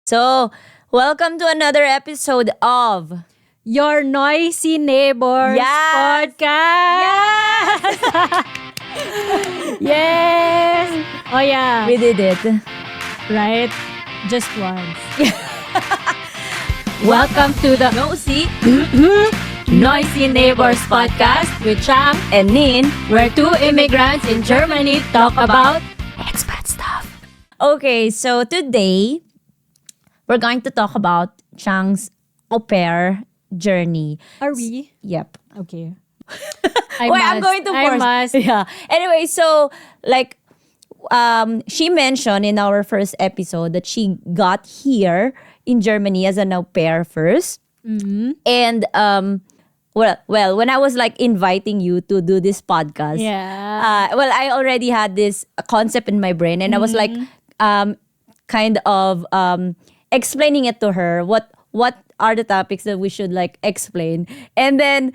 So, welcome to another episode of Your Noisy Neighbors Yes! Podcast. Yes. Oh yeah. We Did It. Right? Just once. Welcome to the Nosy Noisy Neighbors Podcast with Chang, and Nin. where two immigrants in Germany talk about expat stuff. Okay, so today we're going to talk about Chang's au pair journey. Are we? Yep. Okay. I'm going to I force. must. Yeah. Anyway, so she mentioned in our first episode that she got here in Germany as an au pair first. Mm-hmm. And well, when I was inviting you to do this podcast, Yeah. I already had this concept in my brain, and I was kind of explaining it to her. What are the topics that we should explain? And then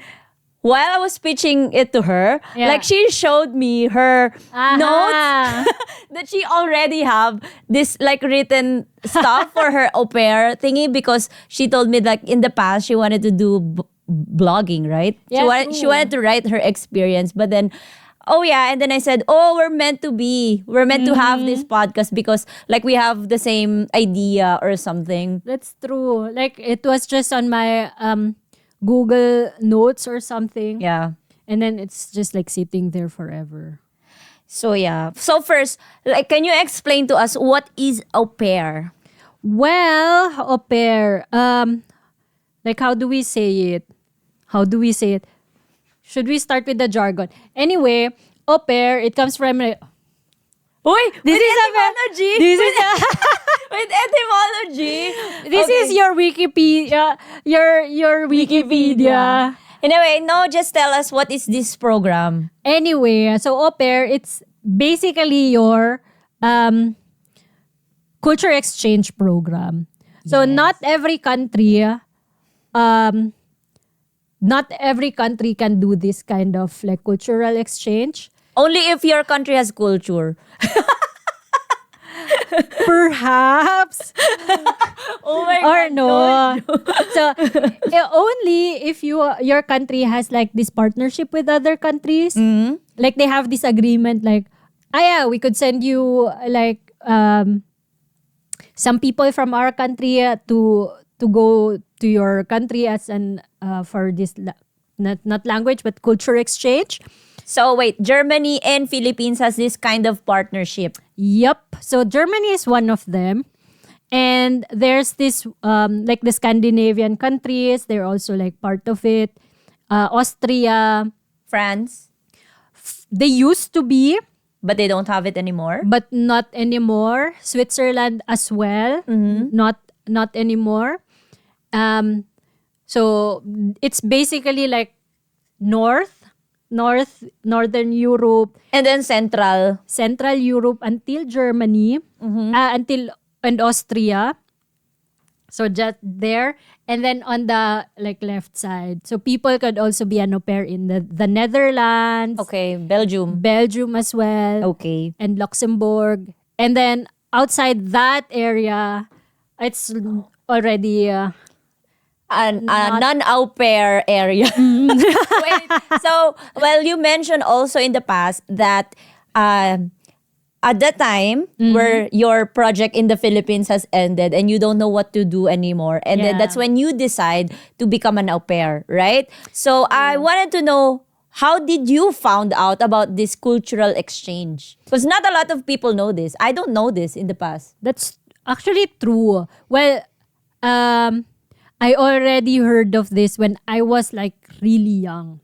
while I was pitching it to her, Yeah. she showed me her notes that she already have this written stuff for her au pair thingy, because she told me in the past she wanted to do blogging, right? Yeah, She true. wanted to write her experience, but then and then I said, we're meant to be. We're meant to have this podcast because we have the same idea or something. That's true. It was just on my Google Notes or something. Yeah. And then it's just sitting there forever. So yeah. So first, can you explain to us what is au pair? Well, au pair. How do we say it? How do we say it? Should we start with the jargon? Anyway, au pair, it comes from Uy, This with is a- etymology. this with, is with etymology. this Okay. is your Wikipedia. Your Wikipedia. Anyway, no, just tell us what is this program. Anyway, so au pair, it's basically your culture exchange program. So not every country can do this kind of cultural exchange. Only if your country has culture. Perhaps. Oh my Or God. no. So only if your country has this partnership with other countries. They have this agreement we could send you some people from our country to go to your country as an for this not language but culture exchange. So wait, Germany and Philippines has this kind of partnership. Yep. So Germany is one of them. And there's this the Scandinavian countries, they're also part of it. Austria, France, they used to be, but they don't have it anymore. but not anymore. Switzerland as well, not anymore. So it's basically northern Europe, And then Central. Central Europe until Germany, and Austria. So just there, and then on the left side. So people could also be an au pair in the Netherlands, Okay, Belgium. Belgium as well, Okay. and Luxembourg. And then outside that area, it's already A non-au pair area. Wait, so, you mentioned also in the past that at the time where your project in the Philippines has ended and you don't know what to do anymore. And then Yeah. that's when you decide to become an au pair, right? So I wanted to know, how did you found out about this cultural exchange? Because not a lot of people know this. I don't know this in the past. That's actually true. Well, I already heard of this when I was really young.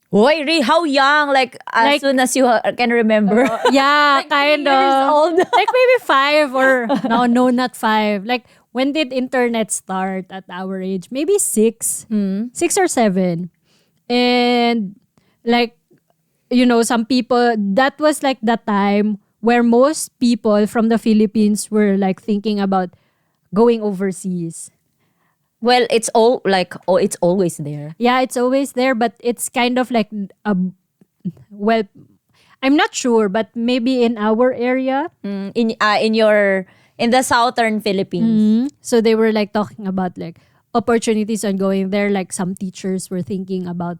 Boy, how young? As soon as you can remember. Yeah, kind years of. old. Maybe 5 or no, not 5. When did internet start at our age? Maybe 6. 6 or 7. And some people, that was the time where most people from the Philippines were thinking about going overseas. Well, it's it's always there. Yeah, it's always there, but it's kind of I'm not sure, but maybe in our area. In your in the southern Philippines. So they were like talking about like opportunities on going there. Like some teachers were thinking about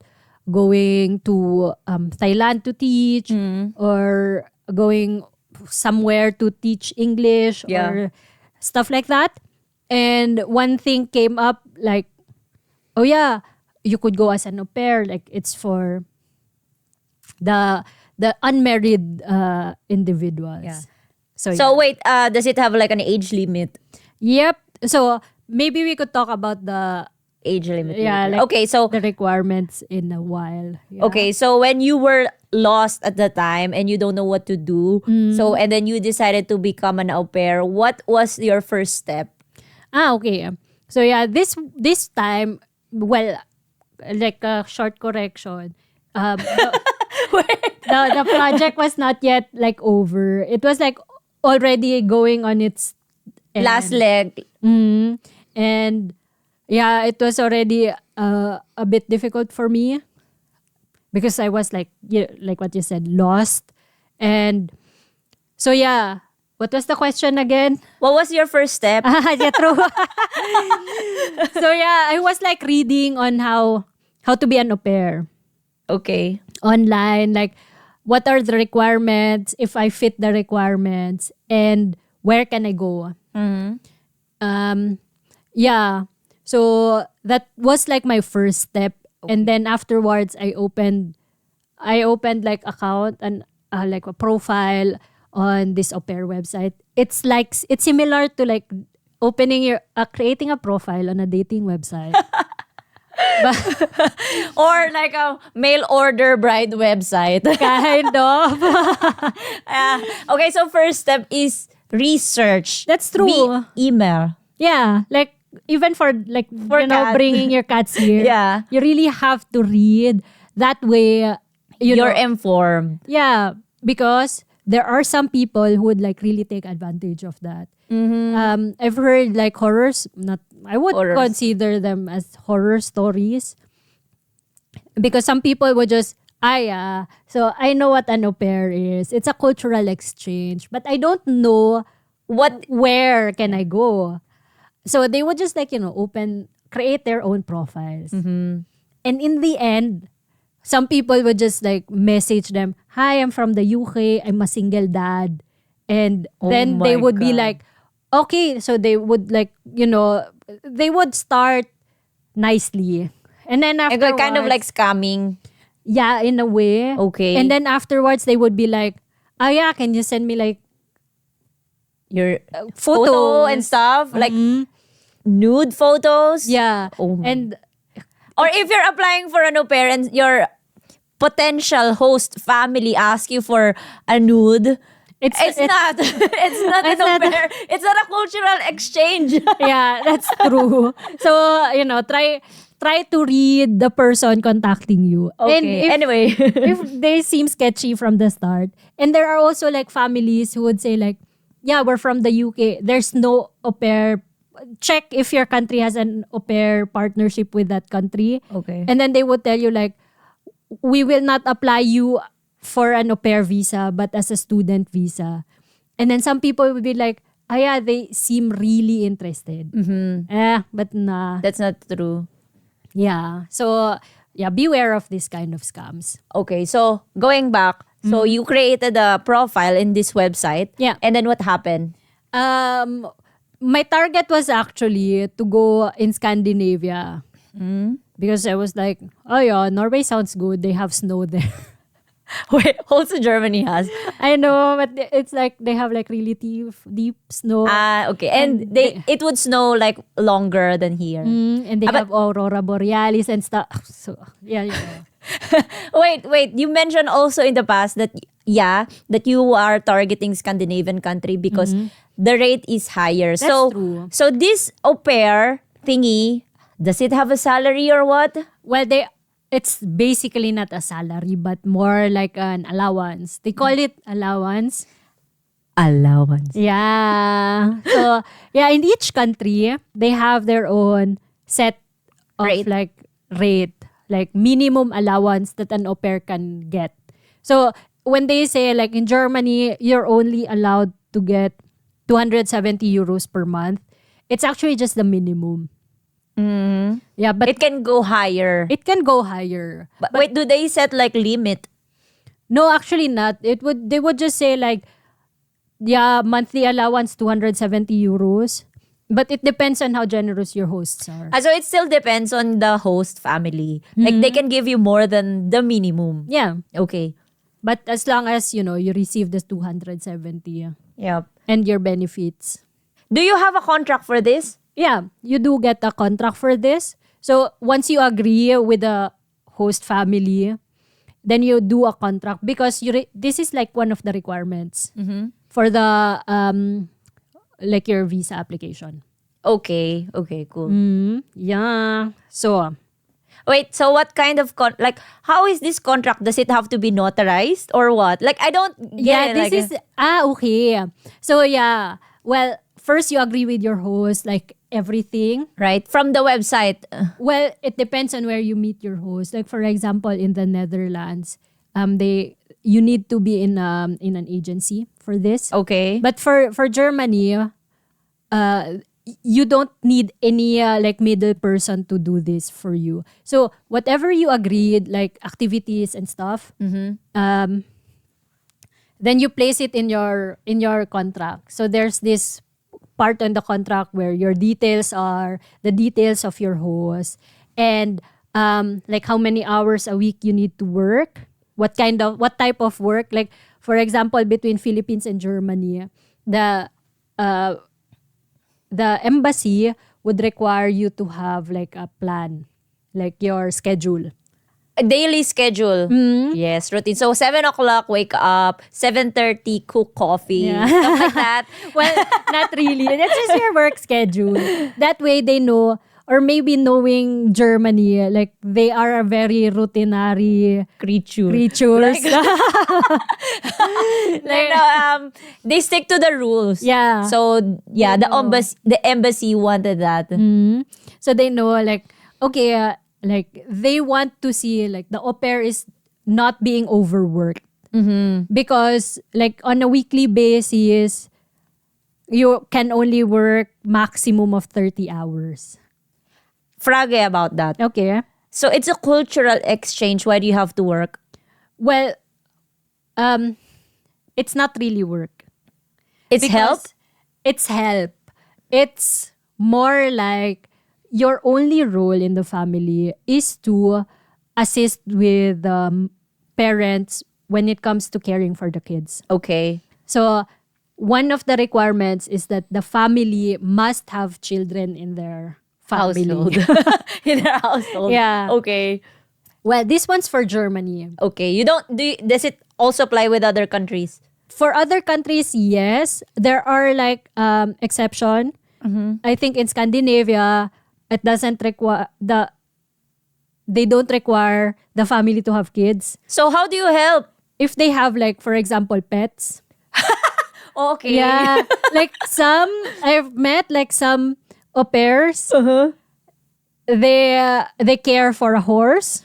going to Thailand to teach or going somewhere to teach English or stuff like that. And one thing came up like, oh yeah, you could go as an au pair. Like it's for the unmarried individuals. Yeah. So wait, does it have like an age limit? Yep. So maybe we could talk about the Age limit. Yeah, later. like Okay, so the requirements in a while. Yeah. okay, so when you were lost at the time and you don't know what to do, so and then you decided to become an au pair, what was your first step? Okay. So yeah, this time, well, like a short correction. The project was not yet like over. It was like already going on its end. Last leg. And yeah, it was already a bit difficult for me because I was like what you said, lost. And so yeah, what was the question again? What was your first step? Yeah, true. So yeah, I was like reading on how to be an au pair Okay. online, like what are the requirements, if I fit the requirements, and where can I go. Yeah, so that was like my first step. And then afterwards I opened like account and like a profile on this au pair website. It's similar to like opening creating a profile on a dating website. Or like a mail order bride website. Kind of. Okay, so first step is research. That's true. Email. Yeah, like even for like cat. bringing your cats here. Yeah. You really have to read. That way You're informed. yeah, because there are some people who would like really take advantage of that. I've heard like horrors, I would Horrors. consider them as horror stories, because some people would just so I know what an au pair is. It's a cultural exchange, but I don't know where can I go. So they would just like create their own profiles, and in the end, some people would just like message them, "Hi, I'm from the UK. I'm a single dad," and then they my would be God. like, "Okay," so they would like they would start nicely, and then Like, afterwards, kind of like scamming. yeah, in a way, Okay. and then afterwards they would be like, "Oh yeah, can you send me like Your photos photo and stuff. Like nude photos. Yeah, Oh my. and Or if you're applying for an au pair and your potential host family ask you for a nude, it's not. It's not an au pair. It's not a cultural exchange. yeah, that's true. So try to read the person contacting you. Okay. And if, Anyway. if they seem sketchy from the start, and there are also like families who would say like, yeah, we're from the UK. There's no au pair. Check if your country has an au pair partnership with that country. Okay. And then they would tell you like, we will not apply you for an au pair visa, but as a student visa. And then some people would be like, yeah, they seem really interested. But nah. That's not true. Yeah. So, yeah, beware of this kind of scams. Okay, so going back, so you created a profile in this website. Yeah. And then what happened? My target was actually to go in Scandinavia. Because I was like, oh yeah, Norway sounds good. They have snow there. Wait, also Germany has. I know, but it's like they have like really deep snow. Okay. And it would snow like longer than here. And they but- have aurora borealis and stuff. So, yeah. Wait. You mentioned also in the past that you are targeting Scandinavian country because the rate is higher. That's true. So this au pair thingy, does it have a salary or what? Well, it's basically not a salary, but more like an allowance. They call it allowance. Allowance. Yeah. So, yeah, in each country, they have their own set of rate, like minimum allowance that an au pair can get. So, when they say like in Germany, you're only allowed to get 270 euros per month. It's actually just the minimum. Yeah, but It can go higher. it can go higher. But wait, do they set like limit? No, actually not. They would just say like, yeah, monthly allowance 270 euros. But it depends on how generous your hosts are. So it still depends on the host family. Like they can give you more than the minimum. Yeah. Okay. But as long as, you receive the 270 Yep. and your benefits. Do you have a contract for this? Yeah, you do get a contract for this. So once you agree with the host family, then you do a contract because this is like one of the requirements for the like your visa application. Okay. Okay, cool. Yeah. So Wait, so what kind of like how is this contract? Does it have to be notarized or what? Like I don't get yeah, it. this is okay. So yeah, well, first you agree with your host, like everything. right from the website. Well, it depends on where you meet your host. Like for example, in the Netherlands, you need to be in an agency for this. Okay. But for Germany, you don't need any like middle person to do this for you. So whatever you agreed, like activities and stuff, then you place it in your contract. So there's this part on the contract where your details are the details of your host and like how many hours a week you need to work, what type of work. Like for example, between Philippines and Germany, the embassy would require you to have like a plan, like your schedule. A daily schedule. Yes, routine. So 7:00 wake up, 7:30 cook coffee, Yeah. stuff like that. Well, not really. That's just your work schedule. That way they know, or maybe knowing Germany, like they are a very routinary creatures. They stick to the rules. Yeah. So yeah, They know. the embassy wanted that. So they know like, okay, like they want to see like the au pair is not being overworked. Because like on a weekly basis, you can only work maximum of 30 hours. Frage about that. Okay. So it's a cultural exchange. Why do you have to work? Well, it's not really work. It's Because help. It's help. It's more like your only role in the family is to assist with parents when it comes to caring for the kids. Okay. So one of the requirements is that the family must have children in their family. Household. In their household. Yeah. Okay. Well, this one's for Germany. Okay. Does it also apply with other countries? For other countries, yes. There are like exception. I think in Scandinavia, it doesn't require they don't require the family to have kids. So how do you help? If they have like, for example, pets. Okay. Yeah. Like I've met like some au pairs. They care for a horse.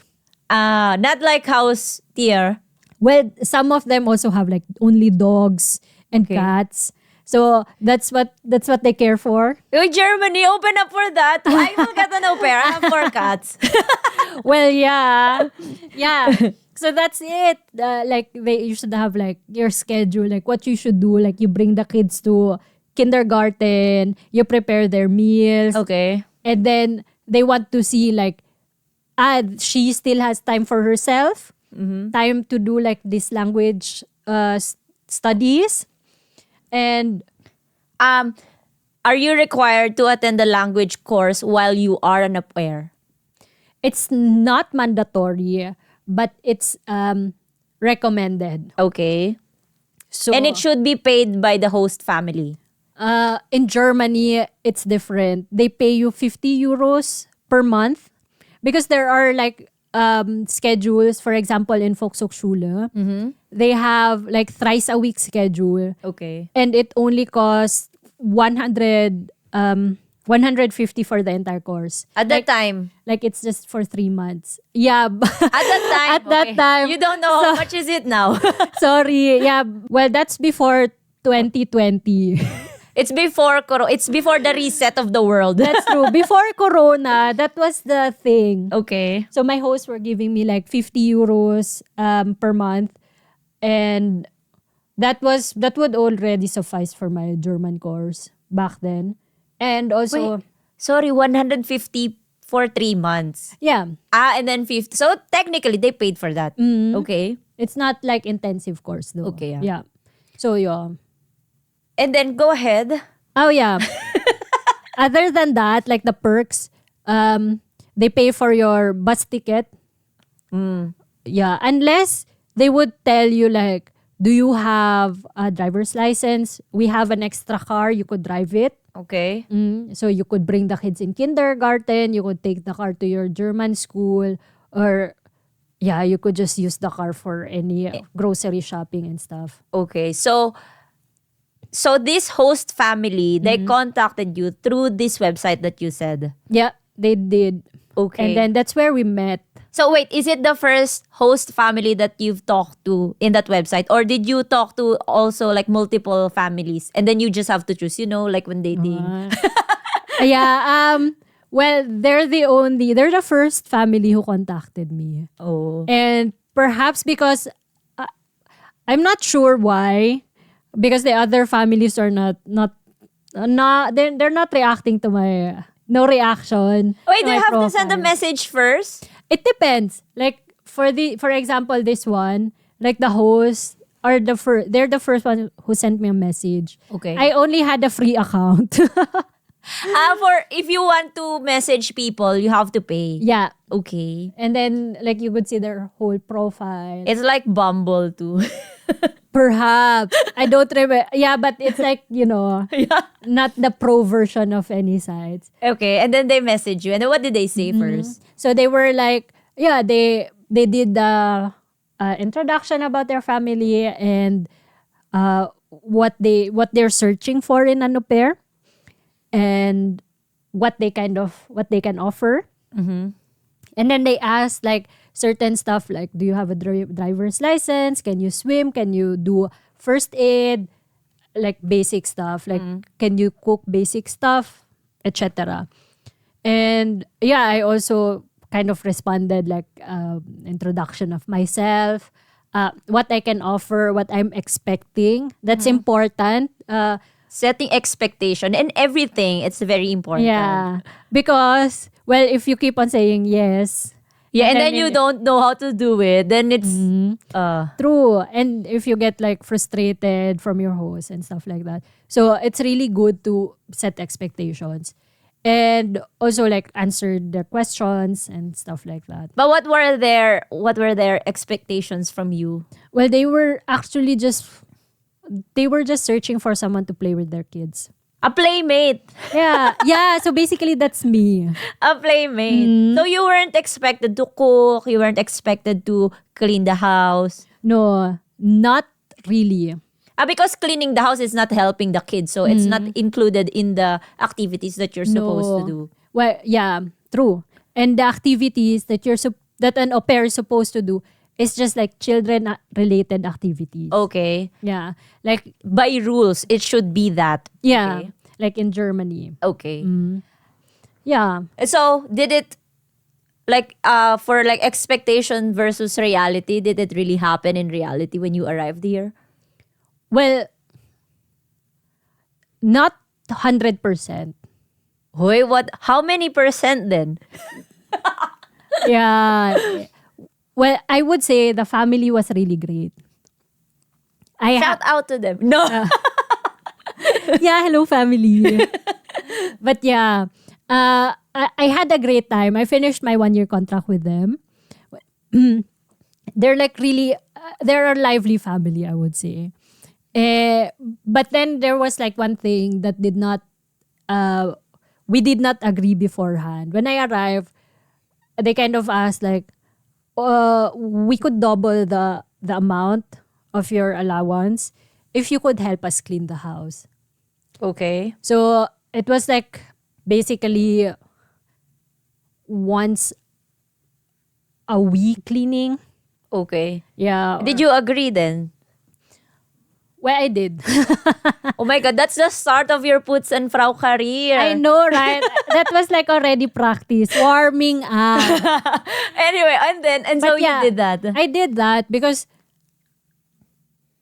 Not like house deer. Well, some of them also have like only dogs and cats. So that's what they care for. Uy, Germany, open up for that. I will get an au pair. I have 4 cats. Well, yeah. So that's it. Like you should have like your schedule, like what you should do. Like you bring the kids to kindergarten, you prepare their meals, Okay. and then they want to see like, she still has time for herself, time to do like this language studies, and Are you required to attend the language course while you are an au pair? it's not mandatory, but it's recommended. Okay. So And it should be paid by the host family. in Germany, it's different. They pay you 50 euros per month because there are like schedules. For example, in Volkshochschule, they have like thrice a week schedule, Okay. and it only costs 150 for the entire course. At that time. Like it's just for 3 months. Yeah. At that time. At that okay. time. You don't know how much is it now. Sorry. Yeah. Well, that's before 2020. It's before It's before the reset of the world. That's true. Before Corona, that was the thing. Okay. So my hosts were giving me like 50 euros per month. And that would already suffice for my German course back then. And also, Wait, sorry, 150 for 3 months. yeah, And then 50. So technically, they paid for that. Okay. it's not like intensive course though. Okay, yeah. Yeah. So yeah. And then go ahead. Oh yeah. Other than that, like the perks, they pay for your bus ticket. Yeah, unless they would tell you like, do you have a driver's license? We have an extra car, you could drive it. Okay. So you could bring the kids in kindergarten, you could take the car to your German school, or yeah, you could just use the car for any grocery shopping and stuff. Okay. So this host family, they contacted you through this website that you said. Yeah, they did. Okay. And then that's where we met. So wait, is it the first host family that you've talked to in that website? Or did you talk to also like multiple families and then you just have to choose, like when dating? Yeah, well, they're the first family who contacted me. Oh. And perhaps because I'm not sure why, because the other families are not they're not reacting to my no reaction. Wait, to do my you have to send a profile. message first? It depends. Like for example, this one, like the host are they're the first one who sent me a message. Okay. I only had a free account. For if you want to message people, you have to pay. Yeah. Okay. And then like you could see their whole profile. It's like Bumble too. Perhaps. I don't remember. Yeah, but it's like, not the pro version of any sites. Okay, and then they message you. And then what did they say first? So they were like, yeah, they did the introduction about their family and what they're searching for in an au pair and what they can offer. And then they asked like certain stuff like, do you have a driver's license? Can you swim? Can you do first aid? Like basic stuff. Like, can you cook basic stuff? Etc. And yeah, I also kind of responded like introduction of myself, what I can offer, what I'm expecting. That's important. Setting expectation and everything. It's very important. Yeah. Because, well, if you keep on saying yes. Yeah, and then you don't know how to do it, then it's True. And if you get like frustrated from your host and stuff like that. So it's really good to set expectations. And also like answer their questions and stuff like that. But what were their expectations from you? Well, they were just searching for someone to play with their kids. A playmate. Yeah. Yeah. So basically that's me. A playmate. So you weren't expected to cook, you weren't expected to clean the house. No, not really. Because cleaning the house is not helping the kids, so it's not included in the activities that you're supposed to do. Well, yeah, true. And the activities that that an au pair is supposed to do is just like children related activities. Okay. Yeah. Like By rules, it should be that. yeah, Okay. like in Germany. Okay. Yeah. So did it like for like expectation versus reality, did it really happen in reality when you arrived here? Well, not 100%. Hoy, how many percent then? Yeah. Well, I would say the family was really great. Shout out to them. No. Yeah, hello family. But yeah, I had a great time. I finished my 1-year contract with them. They're like really, they're a lively family, I would say. But then there was like one thing that we did not agree beforehand. When I arrived, they kind of asked like, we could double the amount of your allowance if you could help us clean the house. Okay. So it was like basically once a week cleaning. Okay. Yeah. Did you agree then? Well, I did. Oh my God, that's the start of your Puts and Frau career. I know, right? That was like already practice, warming up. Anyway, and so But yeah, you did that. I did that because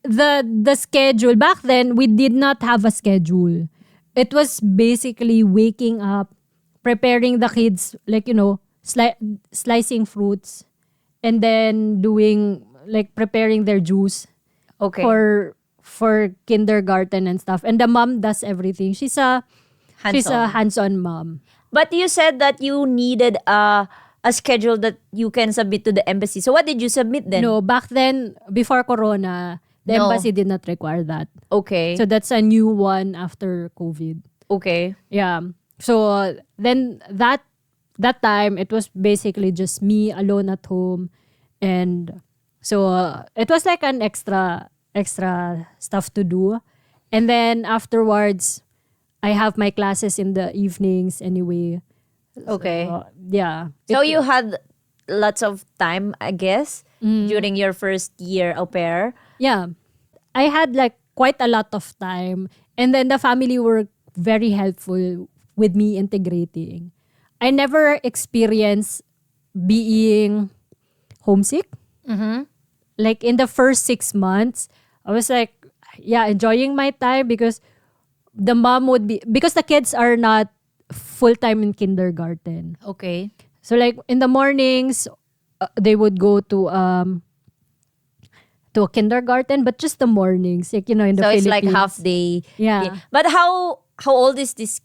the schedule back then, we did not have a schedule. It was basically waking up, preparing the kids, like, slicing fruits, and then doing, like, preparing their juice Okay. for kindergarten and stuff. And the mom does everything. She's a hands-on mom. But you said that you needed a schedule that you can submit to the embassy. So what did you submit then? No, back then, before Corona, the No. embassy did not require that. Okay. So that's a new one after COVID. Okay. Yeah. So then that time, it was basically just me alone at home. And so it was like an extra stuff to do. And then afterwards, I have my classes in the evenings anyway. Okay. Yeah. So you had lots of time, I guess, during your first year au pair. Yeah. I had like quite a lot of time. And then the family were very helpful with me integrating. I never experienced being homesick. Mm-hmm. Like in the first 6 months, I was like, yeah, enjoying my time because because the kids are not full-time in kindergarten. Okay. So like in the mornings, they would go to a kindergarten, but just the mornings, like, in the So it's like Philippines. half day. Yeah. But how old is this?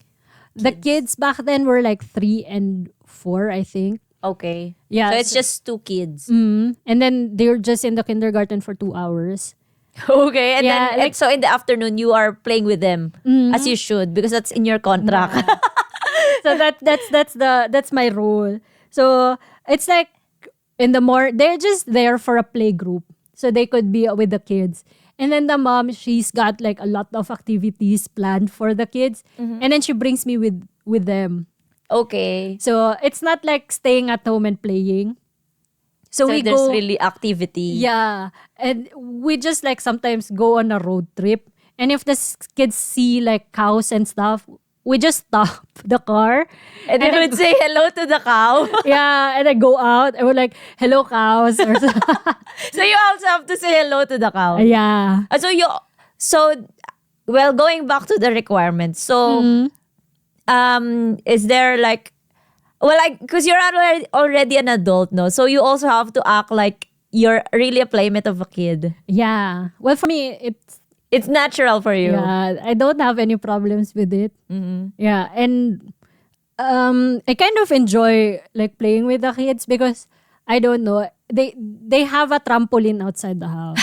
The kids back then were like 3 and 4, I think. Okay. Yeah, So it's so- just 2 kids. And then they were just in the kindergarten for 2 hours. Okay. And Yeah, then like- so in the afternoon you are playing with them as you should because that's in your contract. So that's my role. So it's like in the they're just there for a play group, so they could be with the kids. And then the mom, she's got like a lot of activities planned for the kids, and then she brings me with them. Okay. So it's not like staying at home and playing. So we there's go, really activity. yeah, and we just like sometimes go on a road trip. And if the kids see like cows and stuff, we just stop the car. And then would say hello to the cow. Yeah, and I go out and we're like, hello cows. Or So you also have to say hello to the cow. yeah. Well, going back to the requirements. So is there like, well, like, because you're already an adult, no? So you also have to act like you're really a playmate of a kid. Yeah. Well, for me, It's natural for you. yeah, I don't have any problems with it. Yeah, and I kind of enjoy like playing with the kids because I don't know, they have a trampoline outside the house.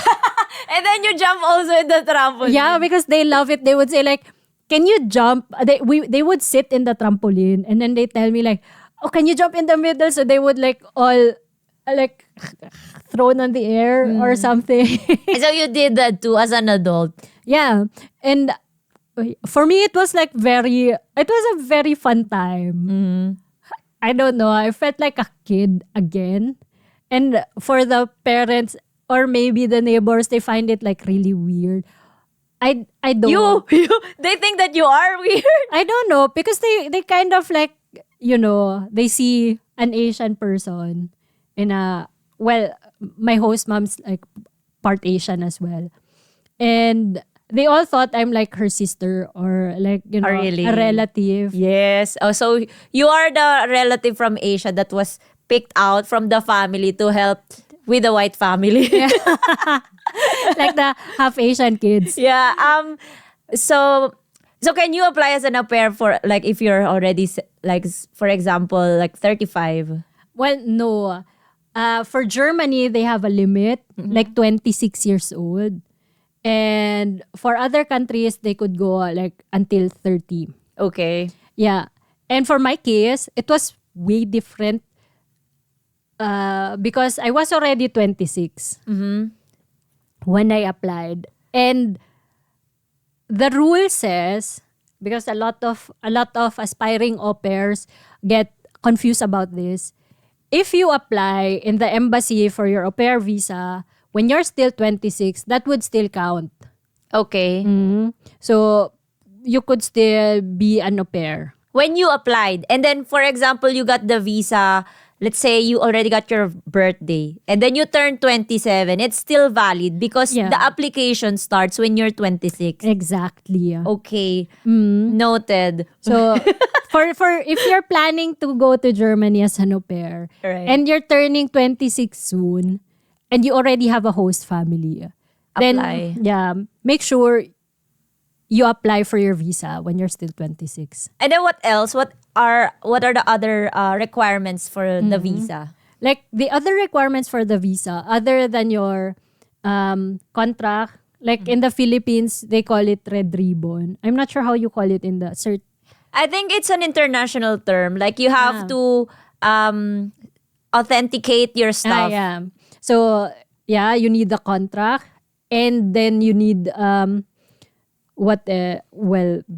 And then you jump also in the trampoline. Yeah, because they love it. They would say like, "Can you jump?" They would sit in the trampoline and then they tell me like, "Oh, can you jump in the middle?" So they would like all like thrown on the air or something. So you did that too as an adult. Yeah, and for me it was a very fun time. I don't know, I felt like a kid again. And for the parents or maybe the neighbors, they find it like really weird. I don't know. They think that you are weird. I don't know because they kind of like, they see an Asian person in my host mom's like part Asian as well. And they all thought I'm like her sister or like, really? a relative. Yes. Oh, so you are the relative from Asia that was picked out from the family to help with the white family. Like the half Asian kids. Yeah. So can you apply as an au pair for like if you're already like for example like 35? Well, no. For Germany, they have a limit, like 26 years old. And for other countries, they could go like until 30. Okay. Yeah. And for my case, it was way different because I was already 26 when I applied. And the rule says, because a lot of aspiring au pairs get confused about this, if you apply in the embassy for your au pair visa when you're still 26, that would still count. Okay. So you could still be an au pair. When you applied, and then for example, you got the visa, let's say you already got your birthday, and then you turn 27, it's still valid because Yeah. the application starts when you're 26. Exactly. Okay. Noted. So for if you're planning to go to Germany as an au pair, Right. and you're turning 26 soon, and you already have a host family, then Apply. make sure you apply for your visa when you're still 26. And then what else? What are the other requirements for the visa? Like the other requirements for the visa, other than your contract, like in the Philippines, they call it red ribbon. I'm not sure how you call it in the I think it's an international term. Like you have to authenticate your stuff. yeah. So, yeah, you need the contract, and then you need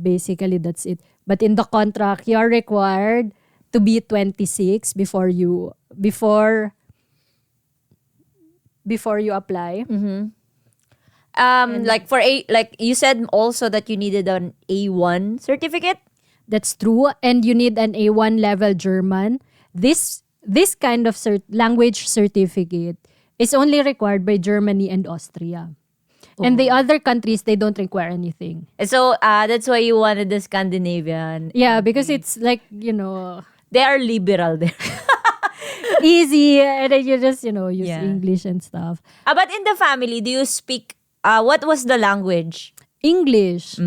basically that's it. But in the contract, you're required to be 26 before you apply. Like like you said also that you needed an A1 certificate. That's true, and you need an A1 level German. This kind of language certificate is only required by Germany and Austria. And the other countries, they don't require anything. So that's why you wanted the Scandinavian. Yeah, because it's like, They are liberal there. easy, and then you just, use Yeah. English and stuff. But in the family, do you speak, what was the language? English.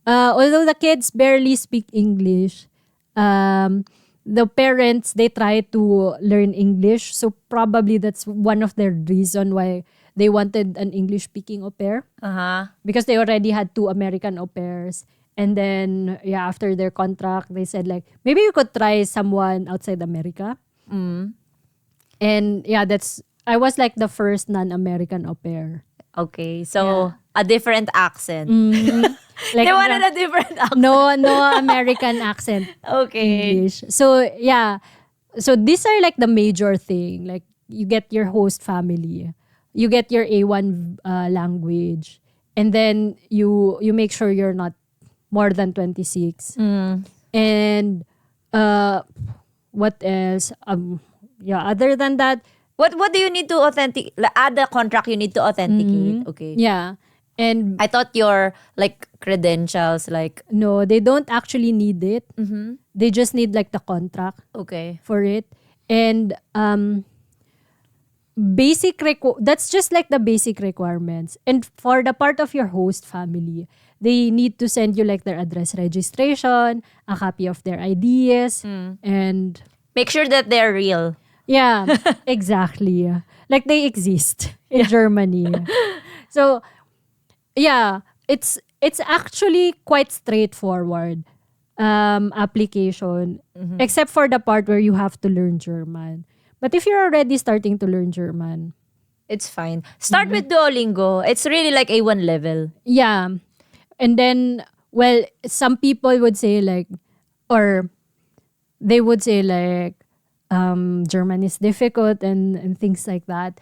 Although the kids barely speak English, the parents, they try to learn English. So probably that's one of the reason why they wanted an English-speaking au pair. Because they already had 2 American au pairs. And then, after their contract, they said like, maybe you could try someone outside America. And I was like the first non-American au pair. Okay, so a different accent. Like They wanted a different accent. no American accent. Okay. English. So so these are like the major thing. Like you get your host family, you get your A1 language, and then you make sure you're not more than 26. And what else? Other than that, What do you need to add the contract you need to authenticate? Okay. and I thought your like credentials like no, they don't actually need it. They just need like the contract okay. for it. And that's just like the basic requirements. And for the part of your host family, they need to send you like their address registration, a copy of their IDs, and Make sure that they're real. exactly. Like they exist in Germany. So it's actually quite straightforward application, except for the part where you have to learn German. But if you're already starting to learn German, It's fine. Start with Duolingo. It's really like A1 level. yeah. And then, some people would say like, or they would say like, German is difficult and things like that.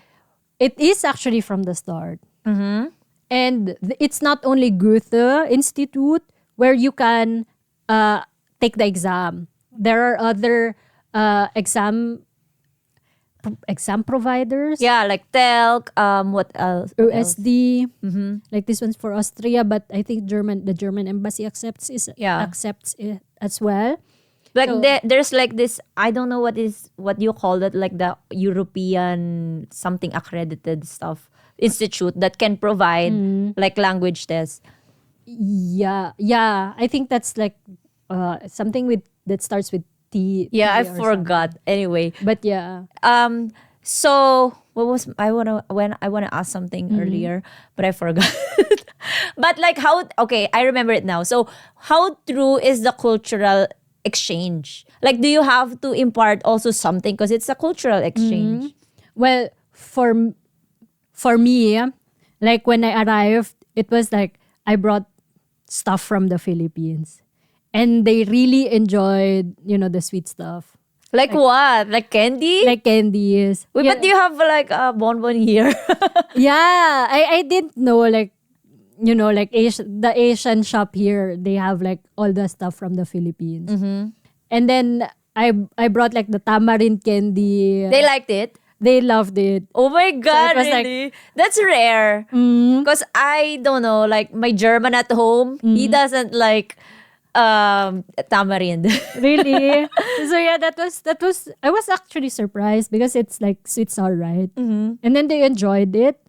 It is actually from the start. And it's not only Goethe Institute where you can take the exam. There are other exam providers. Yeah, like Telk, what else? USD. Like this one's for Austria, but I think the German embassy accepts it as well. Like there's like this, I don't know what you call it, like the European something accredited stuff institute that can provide like language tests. Yeah. I think that's like something that starts with T. Yeah, I or forgot. something. Anyway, But yeah. so what was I wanna ask something earlier, but I forgot. But like I remember it now. So how true is the cultural exchange? Like, do you have to impart also something because it's a cultural exchange? Well, for me, like when I arrived, it was like I brought stuff from the Philippines. And they really enjoyed, the sweet stuff. Like what? Like candy? Like candies. Wait, but do you have like a bonbon here? Yeah, I didn't know like like the Asian shop here, they have like all the stuff from the Philippines. And then I brought like the tamarind candy. They liked it. They loved it. Oh my God, was really? That's rare. Because I don't know, like my German at home, he doesn't like tamarind. Really? So yeah, that was I was actually surprised because it's like sweet sour, right? And then they enjoyed it.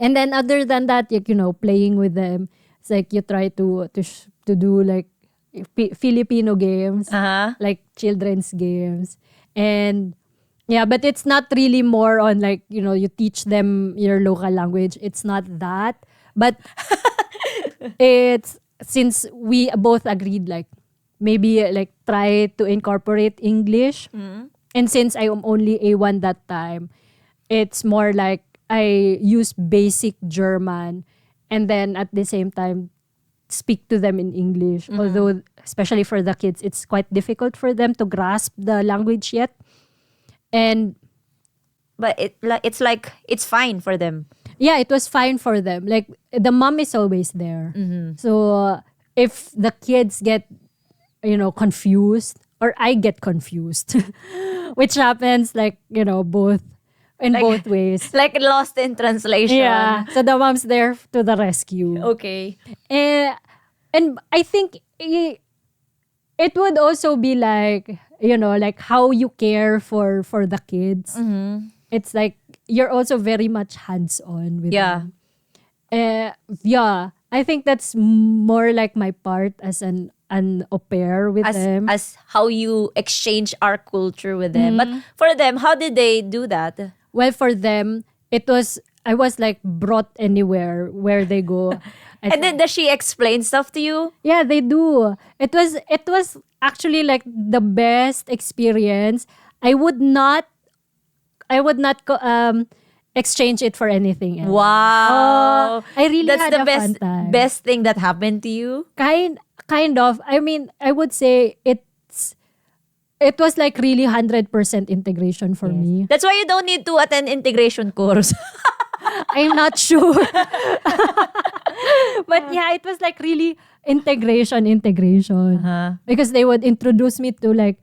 And then other than that, like, playing with them, it's like you try to do like Filipino games, like children's games. And yeah, but it's not really more on like, you teach them your local language. It's not that. But it's, since we both agreed, like, maybe like try to incorporate English. And since I am only A1 that time, it's more like I use basic German and then at the same time speak to them in English. Although, especially for the kids, it's quite difficult for them to grasp the language yet. But it's fine for them. Yeah, it was fine for them. Like, the mom is always there. So if the kids get, confused, or I get confused, which happens like, both in both ways. Like lost in translation. Yeah. So the mom's there to the rescue. Okay. And I think it would also be like, like how you care for the kids. It's like you're also very much hands-on with them. Yeah. I think that's more like my part as an au pair with them. As how you exchange our culture with them. But for them, how did they do that? Well, for them, I was like brought anywhere where they go. And then does she explain stuff to you? Yeah, they do. It was actually like the best experience. I would not exchange it for anything else. Wow. I really That's had the a fun time. best thing that happened to you? Kind of. I mean, I would say it was like really 100% integration for me. That's why you don't need to attend integration course. I'm not sure. But yeah, it was like really integration. Because they would introduce me to like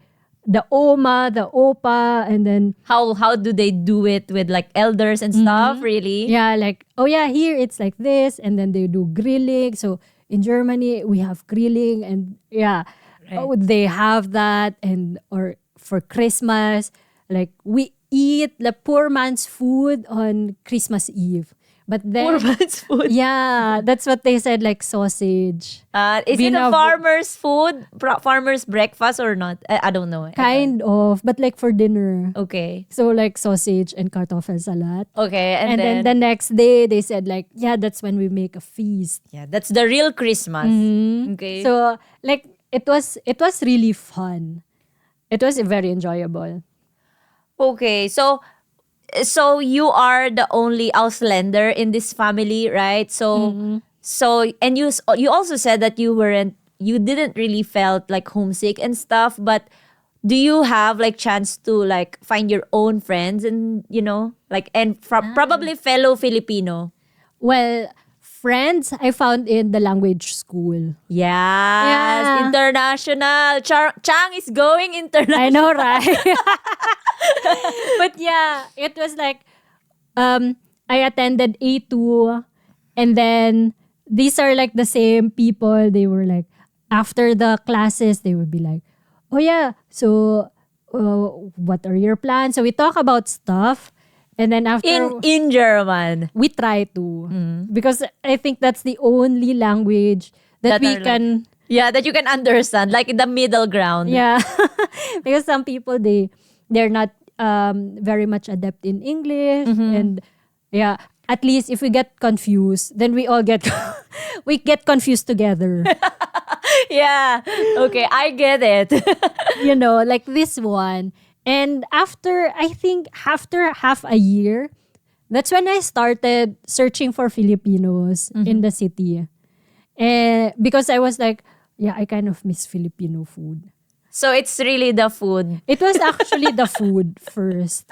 the Oma, the Opa, and then How do they do it with like elders and stuff, really? yeah, like, oh yeah, here it's like this, and then they do grilling. So in Germany we have grilling, and yeah, they have that, and or for Christmas, like we eat the poor man's food on Christmas Eve. But then Poor man's food. yeah, that's what they said, like sausage. Is it a farmer's food? Farmer's breakfast or not? I don't know. Kind of, but like for dinner. Okay. So like sausage and kartoffelsalat. Okay. And then the next day, they said like, yeah, that's when we make a feast. yeah, that's the real Christmas. Okay. So like, it was really fun. It was very enjoyable. Okay. So you are the only Ausländer in this family, right? So and you also said that you didn't really felt like homesick and stuff, but do you have like chance to like find your own friends and probably fellow Filipino? Well, friends I found in the language school. Yes, Yeah. international. Chang is going international. I know, right? But yeah, it was like, I attended A2, and then these are like the same people. They were like, after the classes, they would be like, oh yeah, so what are your plans? So we talk about stuff. And then after, In German. we try to. Because I think that's the only language that we are can... Yeah, that you can understand, like the middle ground. Yeah. Because some people, they're not very much adept in English. And yeah, at least if we get confused, then we all get we get confused together. Yeah. Okay, I get it. Like this one. And after half a year, that's when I started searching for Filipinos in the city. Because I was like, yeah, I kind of miss Filipino food. So it's really the food. It was actually the food first.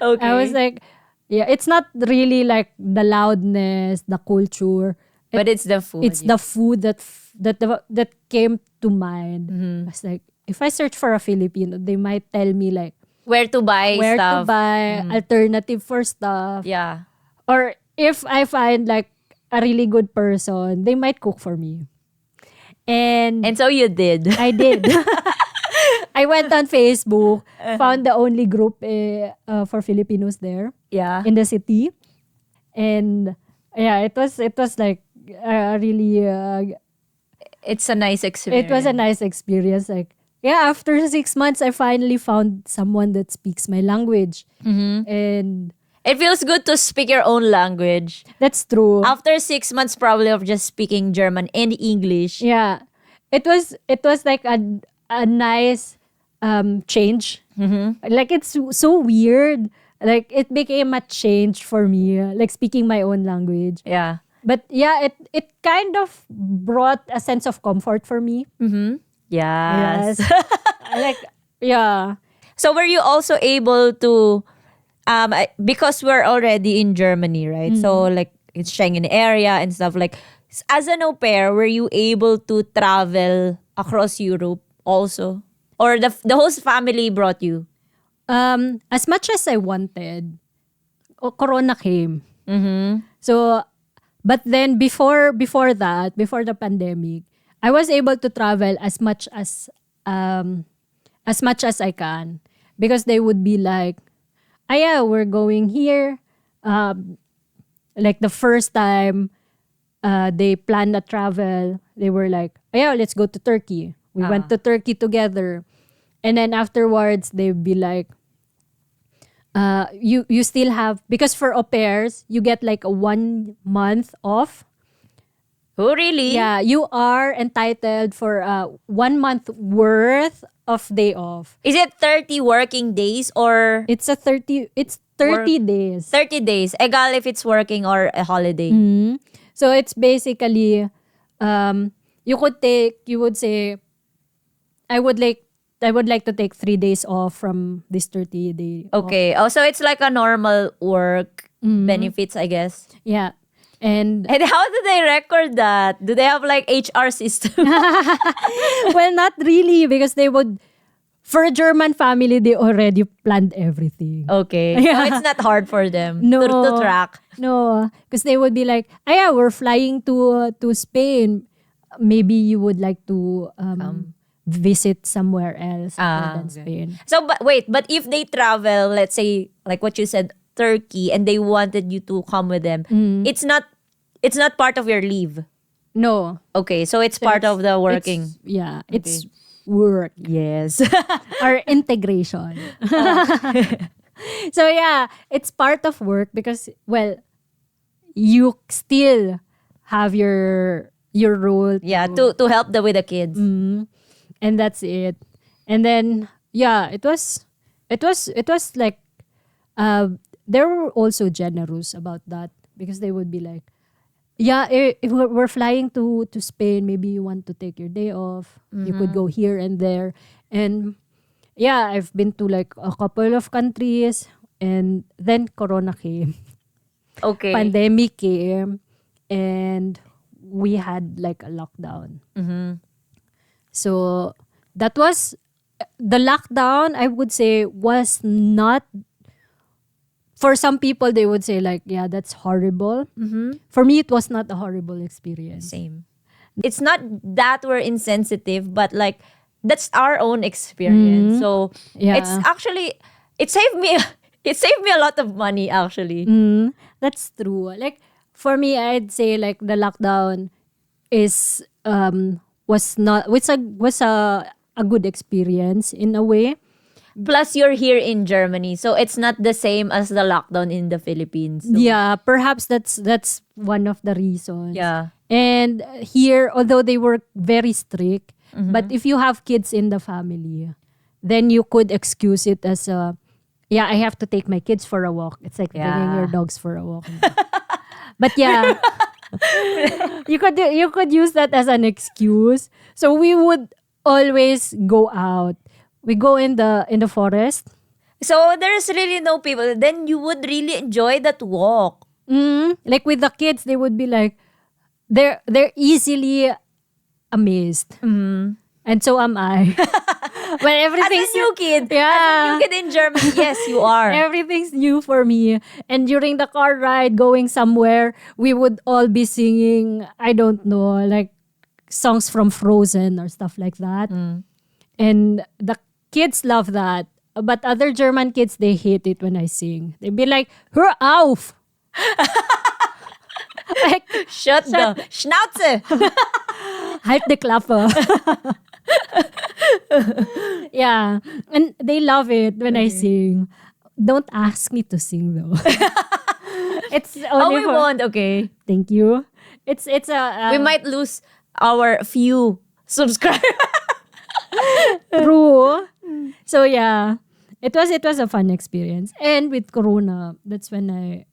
Okay. I was like, yeah, it's not really like the loudness, the culture. But it's the food. It's the food that came to mind. I was like, if I search for a Filipino, they might tell me like where to buy where stuff. to buy alternative for stuff. Yeah. Or if I find like a really good person, they might cook for me. And so you did. I did. I went on Facebook, found the only group for Filipinos there Yeah. in the city. And yeah, it was like really It's a nice experience. it was a nice experience. Like, yeah, after 6 months, I finally found someone that speaks my language. And It feels good to speak your own language. that's true. After 6 months probably of just speaking German and English. Yeah. It was like a nice change. Like, it's so weird. Like, it became a change for me, like speaking my own language. Yeah. But yeah, it kind of brought a sense of comfort for me. Yes. Like, yeah. So were you also able to because we're already in Germany, right? So like it's Schengen area and stuff, like as an au pair, were you able to travel across Europe also? Or the host family brought you? As much as I wanted, Corona came. So, but then before the pandemic, I was able to travel as much as I can, because they would be like, "Ah, yeah, we're going here." Like the first time they planned a travel, they were like, "Ah, yeah, let's go to Turkey." We went to Turkey together, and then afterwards they'd be like, you still have, because for au pairs you get like a 1 month off. Oh, really? Yeah, you are entitled for 1 month worth of day off. Is it 30 working days or It's 30 days. 30 days? Egal if it's working or a holiday. So it's basically you would say, I would like to take 3 days off from this 30 day off. Okay. Oh, so it's like a normal work benefits, I guess. Yeah. And And how do they record that? Do they have like HR system? well, not really, because they would, for a German family, they already planned everything. Okay. Yeah. So it's not hard for them No. to track. No, because they would be like, "Ah, yeah, we're flying to Spain. Maybe you would like to visit somewhere else other than Spain." So, but if they travel, let's say, like what you said, Turkey, and they wanted you to come with them, it's not part of your leave. No. Okay, so it's part of the working. It's work. Yes. Or integration. So yeah, it's part of work because, well, you still have your role. Yeah, to help with the kids. And that's it. And then yeah, it was like they were also generous about that, because they would be like, yeah, if we're flying to Spain, maybe you want to take your day off. You could go here and there. And yeah, I've been to like a couple of countries, and then Corona came. Okay. Pandemic came, and we had like a lockdown. So that was the lockdown, I would say, was not, for some people they would say like, yeah, that's horrible. For me, it was not a horrible experience. Same. It's not that we're insensitive, but like that's our own experience. So Yeah. it's actually it saved me a lot of money actually. That's true. Like for me, I'd say like the lockdown is was a good experience in a way. Plus you're here in Germany, so it's not the same as the lockdown in the Philippines. So, Yeah, perhaps that's one of the reasons. yeah. And here, although they were very strict, but if you have kids in the family, then you could excuse it as yeah, I have to take my kids for a walk. It's like bringing your dogs for a walk. But yeah, you could use that as an excuse. So we would always go out. We go in the forest. So there's really no people. Then you would really enjoy that walk. Like with the kids, they would be like, they're easily amazed. And so am I. Well, As everything's a new kid. Yeah. As a new kid in Germany. Yes, you are. Everything's new for me. And during the car ride going somewhere, we would all be singing, I don't know, like songs from Frozen or stuff like that. And the kids love that. But other German kids, they hate it when I sing. They'd be like, hör auf! Like, Shut the Schnauze. halt die Klappe. Yeah. And they love it when I sing. Don't ask me to sing though. It's Oh, only we for... won't. Okay. Thank you. It's a... We might lose our few subscribers. True. So yeah. It was a fun experience. And with Corona, that's when I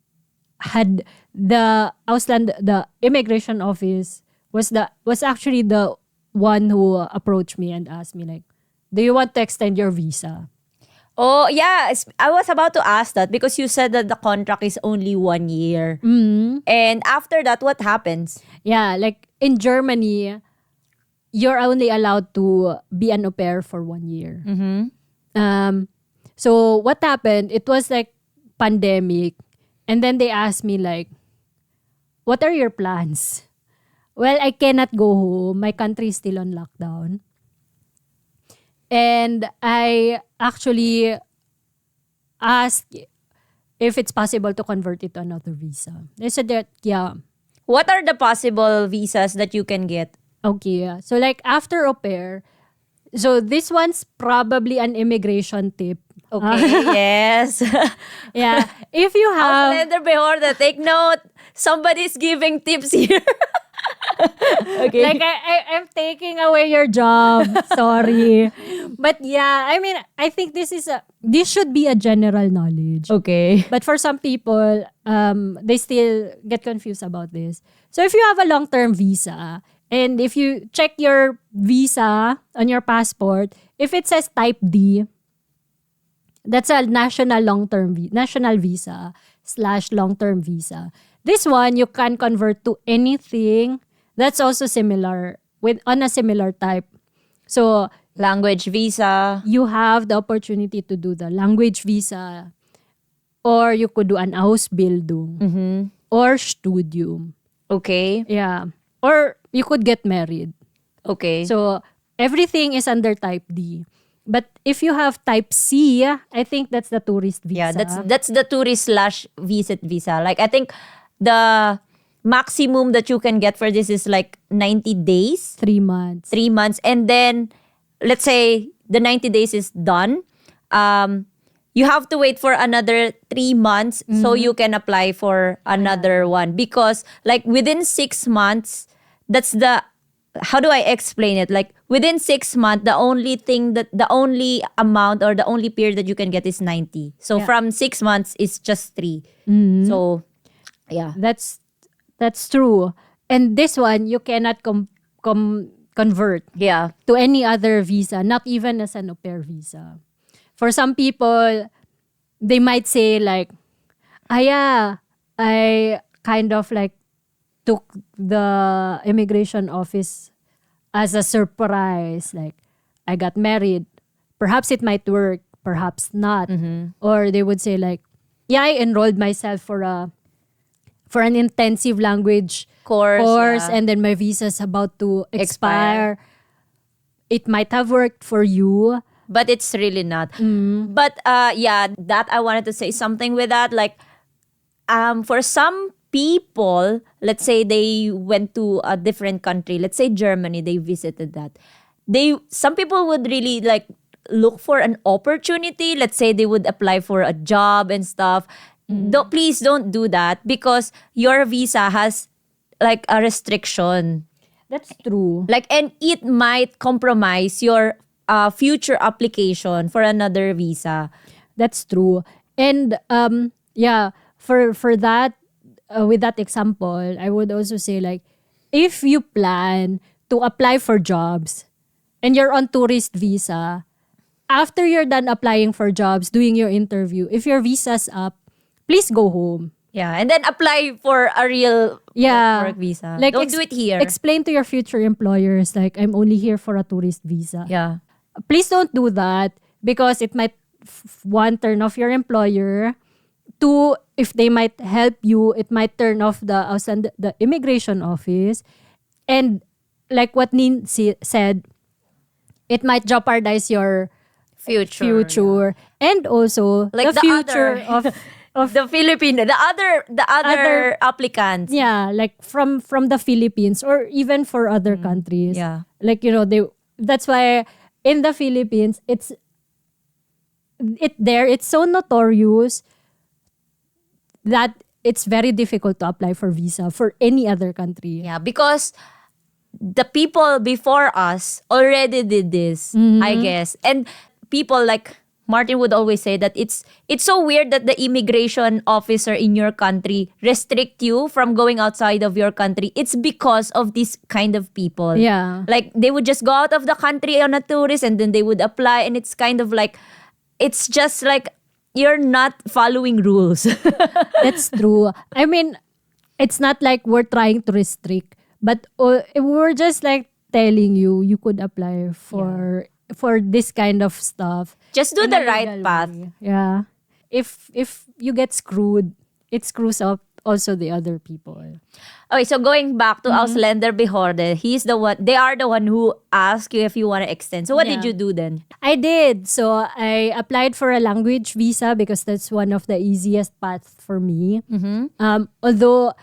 had the Ausland, the immigration office was actually the one who approached me and asked me like, do you want to extend your visa? Oh, yeah. I was about to ask that because you said that the contract is only 1 year. And after that, what happens? Yeah, like in Germany, you're only allowed to be an au pair for 1 year. So what happened? It was like pandemic. And then they asked me like, what are your plans? Well, I cannot go home. My country is still on lockdown. And I actually asked if it's possible to convert it to another visa. They said that, yeah. What are the possible visas that you can get? Okay, yeah. So like after au pair, so this one's probably an immigration tip. Okay, yes. Yeah. If you have... Auslander Behorda, take note. Somebody's giving tips here. Okay. Like I'm taking away your job. Sorry. But yeah, I mean, I think this should be a general knowledge. Okay. But for some people, they still get confused about this. So if you have a long-term visa, and if you check your visa on your passport, if it says type D, that's a national visa / long-term visa. This one you can convert to anything that's also similar on a similar type. So Language visa. you have the opportunity to do the language visa, or you could do an Ausbildung or Studium. Okay. Yeah. Or you could get married. Okay. So everything is under type D. But if you have type C, I think that's the tourist visa. yeah, that's the tourist / visit visa. Like I think the maximum that you can get for this is like 90 days. 3 months. 3 months. And then let's say the 90 days is done. You have to wait for another 3 months so you can apply for another one. Because like within 6 months, that's the, how do I explain it? Like within 6 months, the only amount or the only period that you can get is 90. So from 6 months, it's just 3. So yeah. That's true. And this one, you cannot convert Yeah. to any other visa, not even as an au pair visa. For some people, they might say like, yeah, I kind of like took the immigration office as a surprise. Like, I got married. Perhaps it might work, perhaps not. Or they would say like, yeah, I enrolled myself for an intensive language Course, yeah. and then my visa's about to expire. It might have worked for you. But it's really not. But yeah, that I wanted to say something with that. Like, for some people, let's say they went to a different country, let's say Germany, they visited that. Some people would really like look for an opportunity. Let's say they would apply for a job and stuff. Please don't do that because your visa has like a restriction. That's true. Like, and it might compromise your future application for another visa. That's true. And yeah, for that, with that example, I would also say like, if you plan to apply for jobs and you're on tourist visa, after you're done applying for jobs, doing your interview, if your visa's up, please go home. Yeah, and then apply for a real work visa. Like Don't do it here. Explain to your future employers like I'm only here for a tourist visa. Yeah. Please don't do that because it might one turn off your employer. Two, if they might help you, it might turn off the immigration office. And like what Nin said, it might jeopardize your future and also Like the future other, of the Filipino, the other applicants. yeah, like from the Philippines or even for other countries. Yeah. Like that's why in the Philippines it's so notorious that it's very difficult to apply for visa for any other country. Yeah, because the people before us already did this, I guess. And people like Martin would always say that it's so weird that the immigration officer in your country restrict you from going outside of your country. It's because of this kind of people. Yeah. Like they would just go out of the country on a tourist and then they would apply, and it's kind of like, it's just like you're not following rules. That's true. I mean, it's not like we're trying to restrict, but we're just like telling you could apply for this kind of stuff. Just do in the a right legal path. way. Yeah. If you get screwed, it screws up also the other people. Okay, so going back to Ausländer Behörde, they are the one who ask you if you want to extend. So what did you do then? I did. So I applied for a language visa because that's one of the easiest paths for me. Although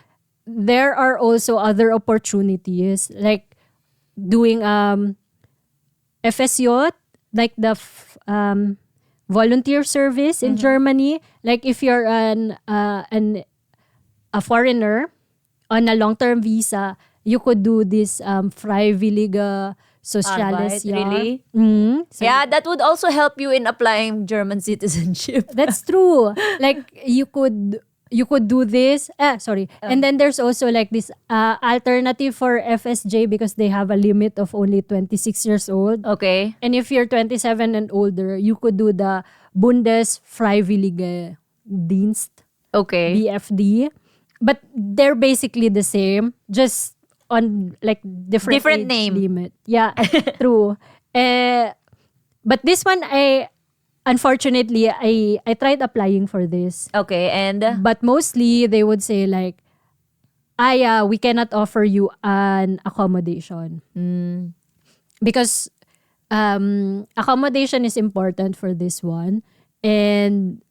there are also other opportunities like doing FSJ, like the volunteer service in Germany. Like if you're a foreigner on a long-term visa, you could do this freiwillige Soziales Arbeit, Jahr. really? So Yeah, that would also help you in applying German citizenship. that's true. Like you could do this. And then there's also like this alternative for FSJ because they have a limit of only 26 years old. Okay. And if you're 27 and older, you could do the Bundesfreiwillige Dienst, Okay. BFD. But they're basically the same, just on like different age name. limit. Yeah, true. But this one, unfortunately, I tried applying for this. Okay, and But mostly, they would say like, we cannot offer you an accommodation. Because accommodation is important for this one. And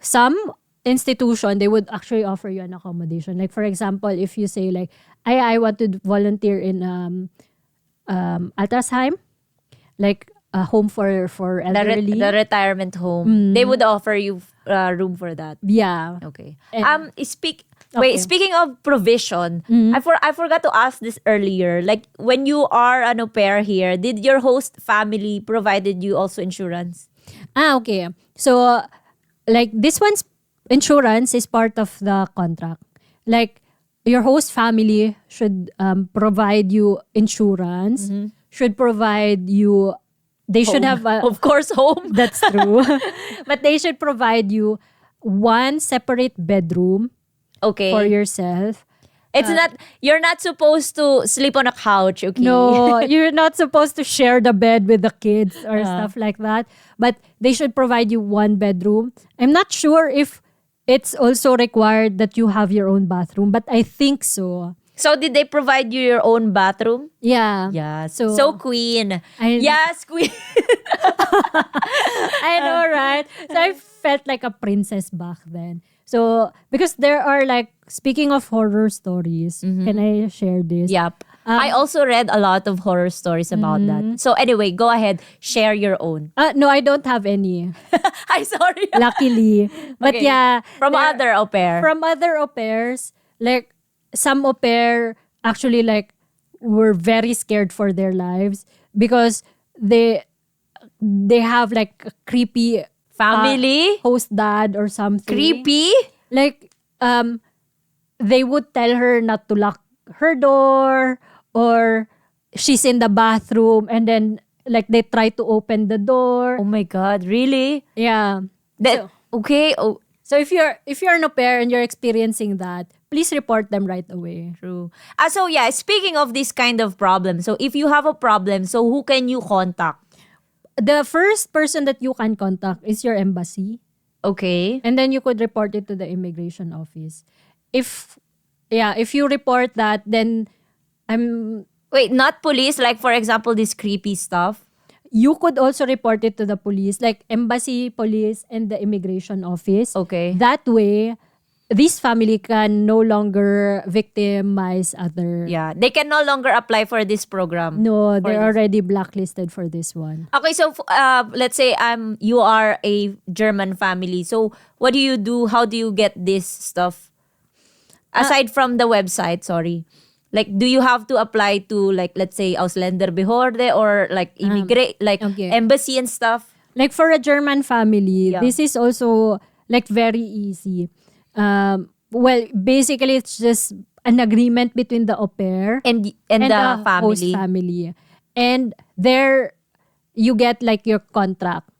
some institution, they would actually offer you an accommodation. Like for example, if you say like, I want to volunteer in Altersheim, like a home for elderly. the retirement home, they would offer you room for that. Yeah. Okay. And- Wait, speaking of provision, I forgot to ask this earlier. Like when you are an au pair here, did your host family provided you also insurance? Okay. So, like this one's insurance is part of the contract. Like your host family should provide you insurance, should provide you, they should have Of course, home. that's true. But they should provide you one separate bedroom Okay. for yourself. It's not, you're not supposed to sleep on a couch, okay? No, you're not supposed to share the bed with the kids or stuff like that. But they should provide you one bedroom. I'm not sure if it's also required that you have your own bathroom, but I think so. So did they provide you your own bathroom? Yeah. Yeah. So- So queen. Yes, queen. I know, right? So I felt like a princess back then. So, because there are like, speaking of horror stories, can I share this? Yep. I also read a lot of horror stories about that. So anyway, go ahead. Share your own. No, I don't have any. I'm sorry. Luckily. But Okay. yeah. From other au pair. From other au pairs, like some au pair actually like were very scared for their lives because they have like a creepy Family? host dad or something. Creepy? Like they would tell her not to lock her door or she's in the bathroom and then like they try to open the door. Oh my God, really? Yeah. That, okay. Oh, So if you're an au pair and you're experiencing that, please report them right away. True. So yeah, speaking of this kind of problem, so if you have a problem, so who can you contact? The first person that you can contact is your embassy. Okay. And then you could report it to the immigration office. If you report that, then Wait, not police, like for example, this creepy stuff. you could also report it to the police, like embassy, police, and the immigration office. Okay. That way, this family can no longer victimize other. Yeah, they can no longer apply for this program. No, they're this. already blacklisted for this one. Okay, so let's say you are a German family. So what do you do? How do you get this stuff? Aside from the website, sorry. Like, do you have to apply to, like, let's say Ausländerbehörde or like immigrate, okay. embassy and stuff? Like for a German family, Yeah. this is also like very easy. Well, basically, it's just an agreement between the au pair And the host family. family. And there, you get like your contract.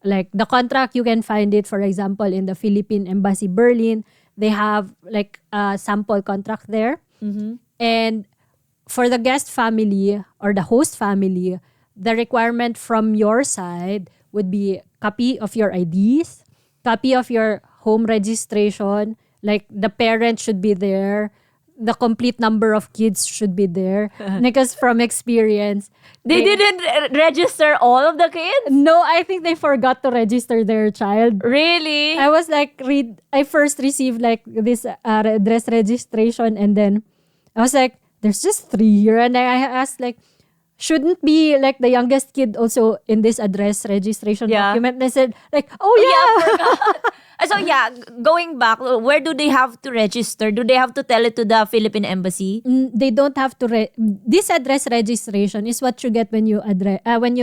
Like the contract, you can find it, for example, in the Philippine Embassy Berlin. They have like a sample contract there. And for the guest family or the host family, the requirement from your side would be copy of your IDs, copy of your home registration, like the parent should be there, the complete number of kids should be there. Because from experience, They didn't register all of the kids? no, I think they forgot to register their child. Really? I was like, I first received like this address registration, and then I was like, there's just 3 here. And I asked like, shouldn't be like the youngest kid also in this address registration Yeah. document? And I said like, oh yeah. So yeah, going back, where do they have to register? Do they have to tell it to the Philippine embassy? They don't have to this address registration is what you get when you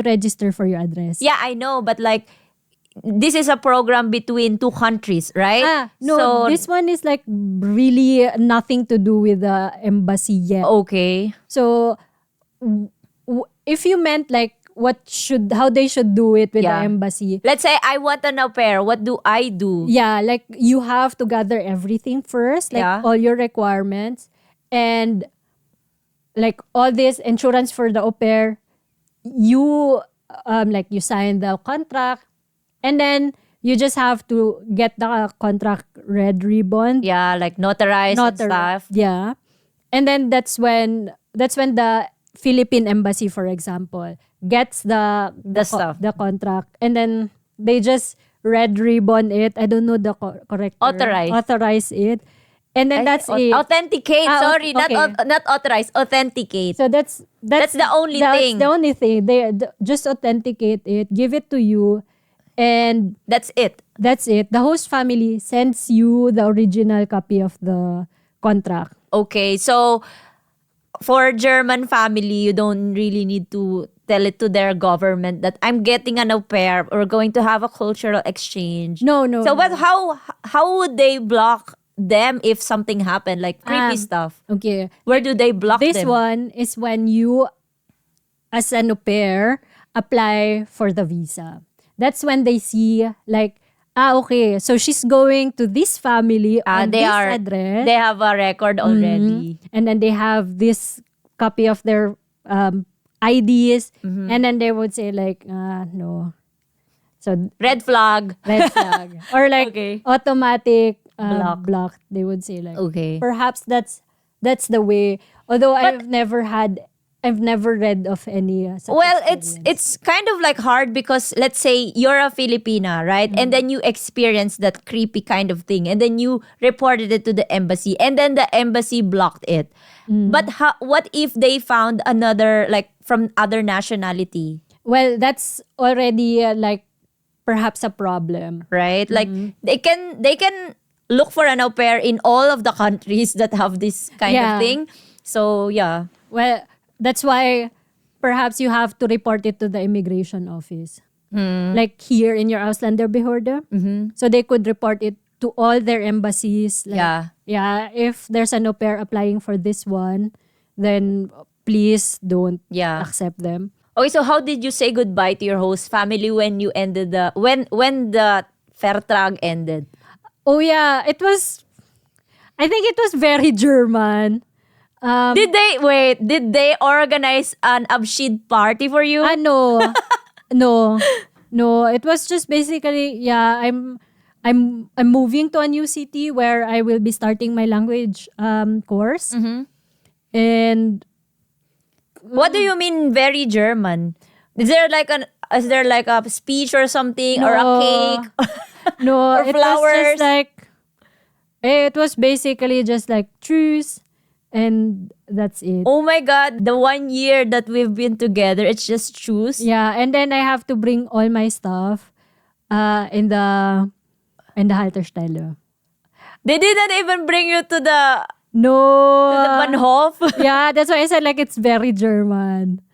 register for your address. Yeah, I know, but like, this is a program between two countries, right? No, So, this one is like really nothing to do with the embassy yet. okay. So if you meant like how they should do it with Yeah. the embassy. Let's say I want an au pair. What do I do? Yeah, like you have to gather everything first, like Yeah. all your requirements and like all this insurance for the au pair. You like you sign the contract and then you just have to get the contract red ribbon. Yeah, like notarized and stuff. Yeah. And then that's when the Philippine embassy, for example, gets the stuff. the contract, and then they just red ribbon it. I don't know the correct term. Authorize it, and then that's it. Authenticate. Sorry, okay. not authorize. Authenticate. So that's the only thing. The only thing. They just authenticate it, give it to you, and That's it. that's it. The host family sends you the original copy of the contract. Okay, so for German family, you don't really need to tell it to their government that I'm getting an au pair or going to have a cultural exchange. No. So, but how would they block them if something happened, like creepy stuff? Okay. Where do they block This them? one is when you, as an au pair, apply for the visa. That's when they see like, okay, so she's going to this family on this address. They have a record already. And then they have this copy of their IDs. And then they would say like, no. So Red flag. red flag. Or like Okay. automatic blocked. They would say like, Okay. perhaps that's the way. Although I've never read of any such Well, experience. it's kind of like hard because let's say you're a Filipina, right? And then you experience that creepy kind of thing, and then you reported it to the embassy, and then the embassy blocked it. But what if they found another, like from other nationality, Well, that's already like perhaps a problem. right? Like they can look for an au pair in all of the countries that have this kind Yeah. of thing. So yeah. Well, that's why perhaps you have to report it to the immigration office. Like here in your Ausländerbehörde. So they could report it to all their embassies. Like, yeah, if there's an au pair applying for this one, then please don't accept them. Okay, so how did you say goodbye to your host family when you ended when the Vertrag ended? Oh yeah, I think it was very German. Did they organize an Abschied party for you? No, no, no. It was just basically, yeah, I'm moving to a new city where I will be starting my language course. And What do you mean very German? Is there like a speech or something or a No. cake? no, Or it was flowers. just like, it was basically just like truce, and that's it. Oh my God, the 1 year that we've been together, it's just choose. Yeah, and then I have to bring all my stuff in the Halterstelle. They didn't even bring you to the No. Bahnhof. Yeah, that's why I said like it's very German.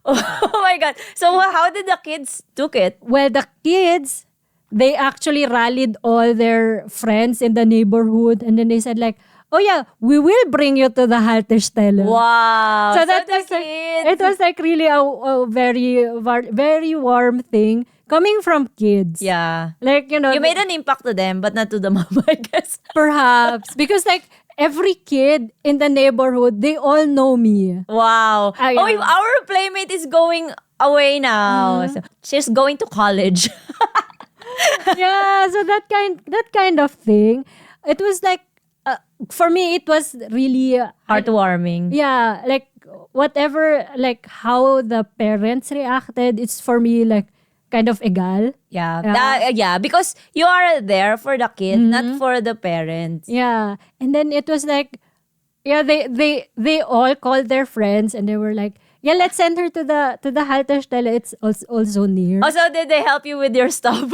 Oh my God. So how did the kids took it? Well, the kids, they actually rallied all their friends in the neighborhood, and then they said like, oh yeah, we will bring you to the Halterstelle. Wow. So that the was kids. it was like really a very warm thing coming from kids. Yeah. Like, You made an impact to them, but not to the mom, I guess. perhaps because like every kid in the neighborhood, they all know me. Wow. Ah, yeah. Oh, our playmate is going away now. So she's going to college. Yeah, so that kind of thing. It was like for me it was really Heartwarming. yeah, like whatever, like how the parents reacted, it's for me like kind of egal. Yeah. Yeah. Yeah, because you are there for the kid, not for the parents. Yeah. And then it was like, yeah, they all called their friends and they were like, yeah, let's send her to the Halterstelle. It's also near. Also, did they help you with your stuff?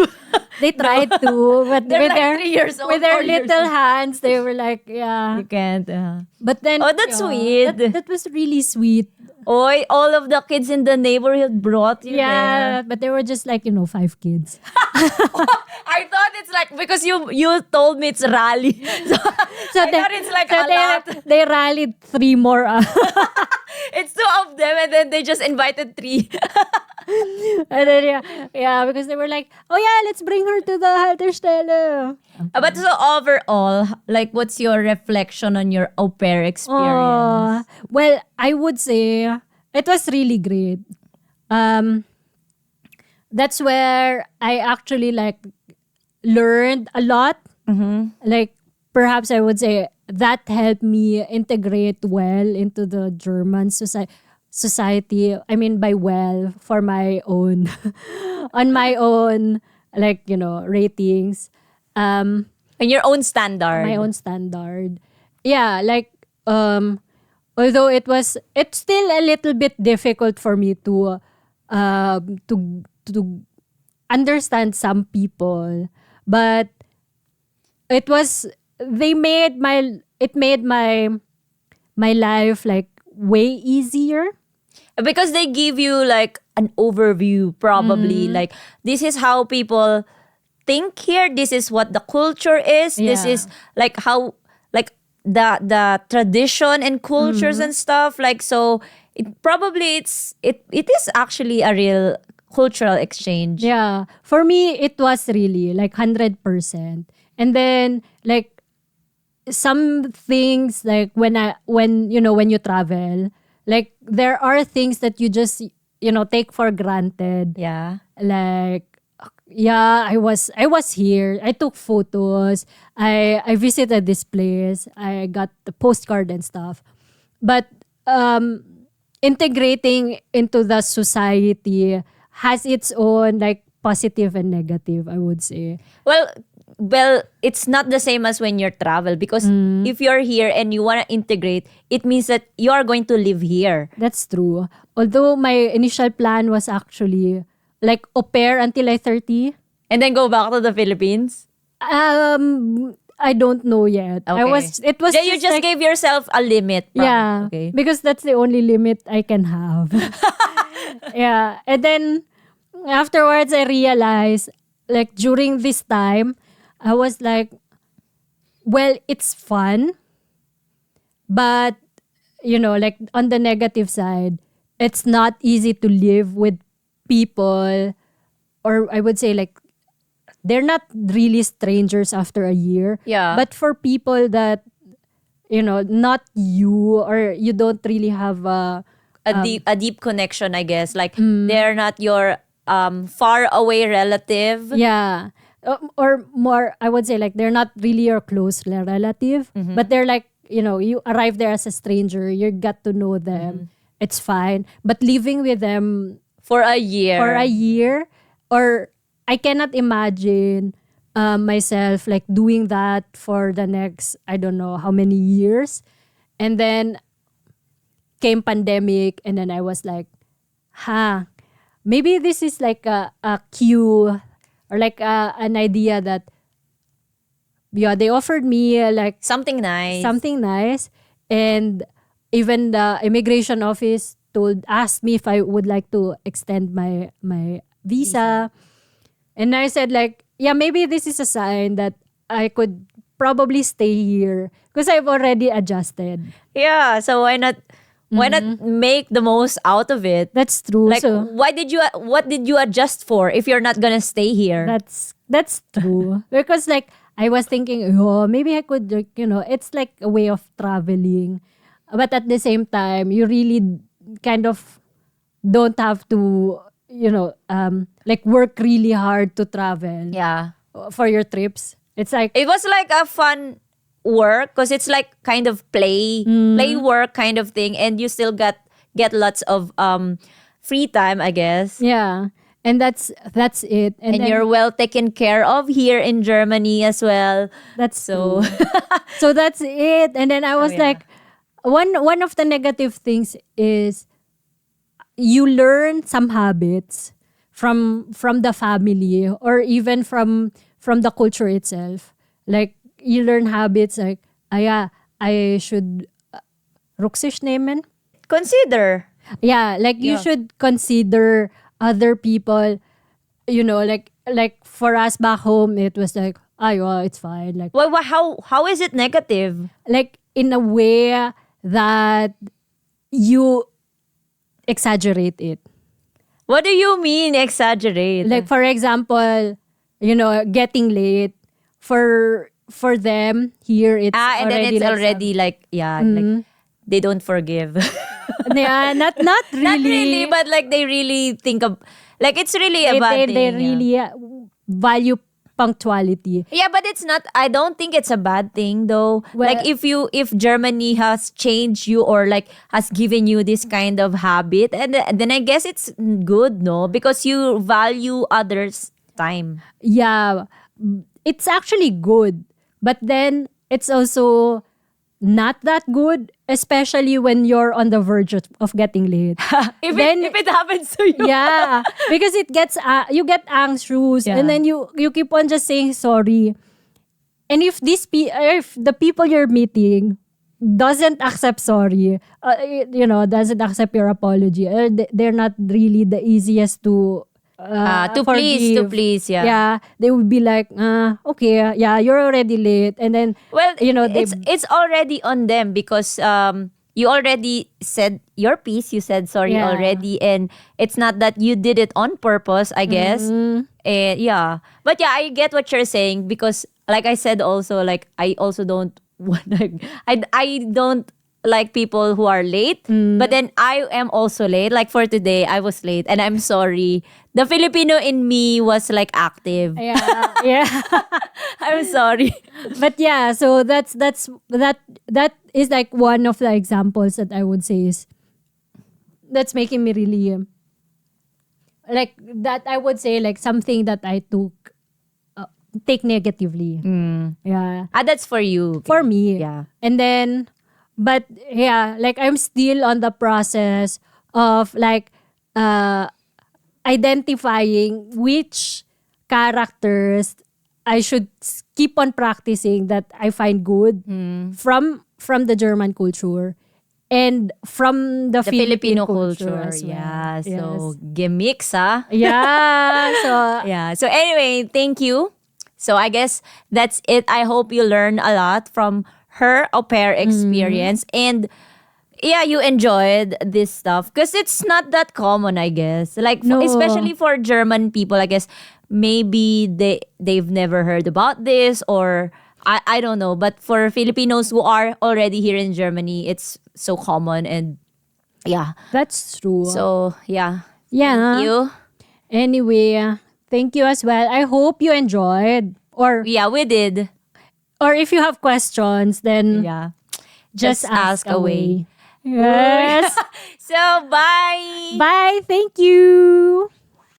They tried to, but They're with like their 3 years old, with their 4 years little old. hands, they were like, yeah. You can't. But then, Oh, that's yeah, sweet. That was really sweet. Oy, all of the kids in the neighborhood brought you Yeah, there. but there were just like 5 kids. I thought it's like, because you told me it's rally. So, I thought it's like a lot. They rallied 3 more. It's 2 of them and then they just invited 3. And then yeah, because they were like, oh yeah, let's bring her to the Halterstelle. But so overall, like what's your reflection on your au pair experience? Well, I would say it was really great. That's where I actually like learned a lot. Like perhaps I would say that helped me integrate well into the German society. I mean by well for my own on my own like ratings. And your own standard. My own standard. Yeah, like although it's still a little bit difficult for me to understand some people, but it made my life like way easier. Because they give you like an overview, probably. Like, this is how people think here. This is what the culture is. This Yeah. is like how, like the tradition and cultures and stuff. Like, so it is actually a real cultural exchange. Yeah. For me, it was really like 100%. And then like some things like when you travel, like there are things that you just take for granted. Yeah. Like yeah, I was here. I took photos. I visited this place. I got the postcard and stuff. But integrating into the society has its own like positive and negative, I would say. Well, it's not the same as when you're travel, because if you're here and you want to integrate, it means that you are going to live here. That's true. Although my initial plan was actually like au pair until I 30. And then go back to the Philippines. I don't know yet. Okay. It was Yeah, you just like, gave yourself a limit. Probably. yeah, Okay. because that's the only limit I can have. Yeah. And then afterwards I realized like during this time I was like, well, it's fun, but like on the negative side, it's not easy to live with people, or I would say like they're not really strangers after a year. Yeah. But for people that, not you, or you don't really have A deep connection, I guess. Like they're not your far away relative. yeah. Or more, I would say, like, they're not really your close relative, but they're like, you arrive there as a stranger, you got to know them. It's fine. But living with them For a year. or I cannot imagine myself like doing that for the next, I don't know how many years. And then came pandemic, and then I was like, maybe this is like a cue, or like an idea that, yeah, they offered me like Something nice. and even the immigration office asked me if I would like to extend my visa. And I said, like, yeah, maybe this is a sign that I could probably stay here because I've already adjusted. Yeah, so why not make the most out of it? That's true. Like, So what did you adjust for if you're not gonna stay here? that's true. Because like I was thinking, oh, maybe I could, like, it's like a way of traveling. But at the same time, you really kind of don't have to, like work really hard to travel Yeah. for your trips. It's like, It was like a fun work because it's like kind of play work kind of thing, and you still get lots of free time, I guess. yeah. And that's it. And then you're well taken care of here in Germany as well. that's So so that's it. And then I was yeah. like, one of the negative things is you learn some habits from the family, or even from the culture itself. Like you learn habits like, I should Ruxisch nehmen. consider. Yeah, like you should consider other people, like for us back home, it was like, it's fine. Like, How is it negative? like in a way that you exaggerate it. What do you mean exaggerate? Like for example, getting late for them here, it's and then already it's like already like like they don't forgive. yeah, not really. Not really, but like they really think of, like, it's really a bad thing. They yeah. really value punctuality. Yeah, but it's not. I don't think it's a bad thing though. Well- like if Germany has changed you, or like has given you this kind of habit, and then I guess it's good, no, because you value others' time. Yeah, it's actually good, but then it's also not that good, especially when you're on the verge of getting late. If Then- it happens to you, Yeah, because it gets you get anxious, Yeah. and then you keep on just saying sorry. And if if the people you're meeting doesn't accept sorry, doesn't accept your apology, they're not really the easiest to forgive. please, yeah. Yeah, they would be like, okay, yeah, you're already late, and then Well, they it's already on them because you already said your piece. You said sorry Yeah. already, and it's not that you did it on purpose, I guess. And yeah, but yeah, I get what you're saying because, like I said, also like I also don't want I don't like people who are late, but then I am also late. Like for today, I was late, and I'm sorry. The Filipino in me was like active. yeah, yeah. I'm sorry. But yeah, so that is like one of the examples that I would say is that's making me really like that. I would say like something that I take negatively. Yeah, That's for you. for me. Yeah. And then, but yeah, like I'm still on the process of like identifying which characters I should keep on practicing that I find good from the German culture and from the, The Filipino Filipino culture, culture. as well. Yeah. So Yes. gimmicks, huh? Yeah. So Yeah. So anyway, thank you. So I guess that's it. I hope you learned a lot from her au pair experience. And yeah, you enjoyed this stuff because it's not that common, I guess. Like, No. especially for German people, I guess. maybe they've never heard about this, or I don't know. But for Filipinos who are already here in Germany, it's so common. And yeah. That's true. So yeah. Yeah. Thank you. Anyway, thank you as well. I hope you enjoyed. Or Yeah, we did. if you have questions, then Yeah. just ask away. Yes. Yes. So bye. Bye. Thank you.